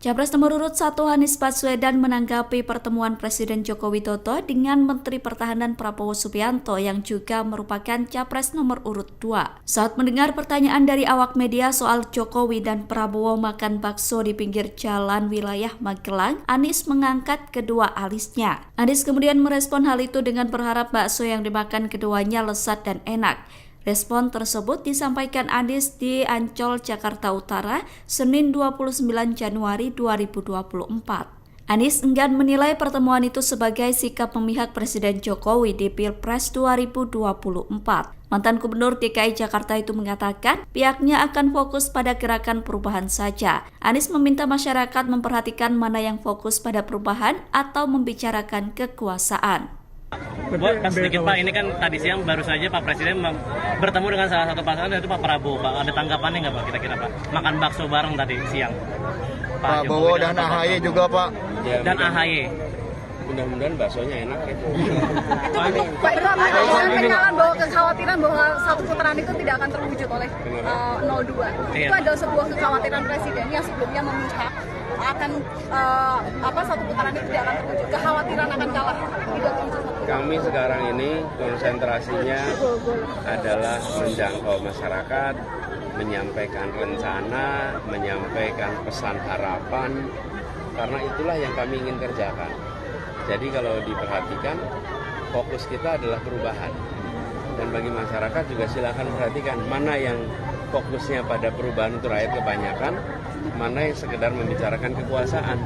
Capres nomor urut 1 Anies Baswedan menanggapi pertemuan Presiden Joko Widodo dengan Menteri Pertahanan Prabowo Subianto yang juga merupakan Capres nomor urut 2. Saat mendengar pertanyaan dari awak media soal Jokowi dan Prabowo makan bakso di pinggir jalan wilayah Magelang, Anies mengangkat kedua alisnya. Anies kemudian merespon hal itu dengan berharap bakso yang dimakan keduanya lezat dan enak. Respon tersebut disampaikan Anies di Ancol, Jakarta Utara, Senin 29 Januari 2024. Anies enggan menilai pertemuan itu sebagai sikap memihak Presiden Jokowi di Pilpres 2024. Mantan Gubernur DKI Jakarta itu mengatakan pihaknya akan fokus pada gerakan perubahan saja. Anies meminta masyarakat memperhatikan mana yang fokus pada perubahan atau membicarakan kekuasaan. Bu, sedikit Pak, ini kan tadi siang baru saja Pak Presiden bertemu dengan salah satu pasangan yaitu Pak Prabowo. Pak, ada tanggapannya nggak Pak kira-kira Pak? Makan bakso bareng tadi siang. Pak Prabowo dan AHY juga Pak. Ya, dan AHY. Mudah-mudahan baksonya enak ya. Itu Pak penyalaan bahwa kekhawatiran bahwa satu putaran itu tidak akan terwujud oleh 02. Iya. Itu adalah sebuah kekhawatiran Presiden yang sebelumnya memihak akan satu putaran itu tidak akan terwujud. Kekhawatiran akan kalah tidak terwujud. Kami sekarang ini konsentrasinya adalah menjangkau masyarakat, menyampaikan rencana, menyampaikan pesan harapan, karena itulah yang kami ingin kerjakan. Jadi kalau diperhatikan, fokus kita adalah perubahan. Dan bagi masyarakat juga silakan perhatikan mana yang fokusnya pada perubahan untuk rakyat kebanyakan, mana yang sekedar membicarakan kekuasaan.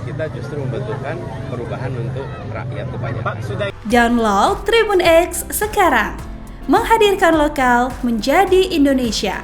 Kita justru membutuhkan perubahan untuk rakyat kebanyakan. Download Tribun X sekarang, menghadirkan lokal menjadi Indonesia.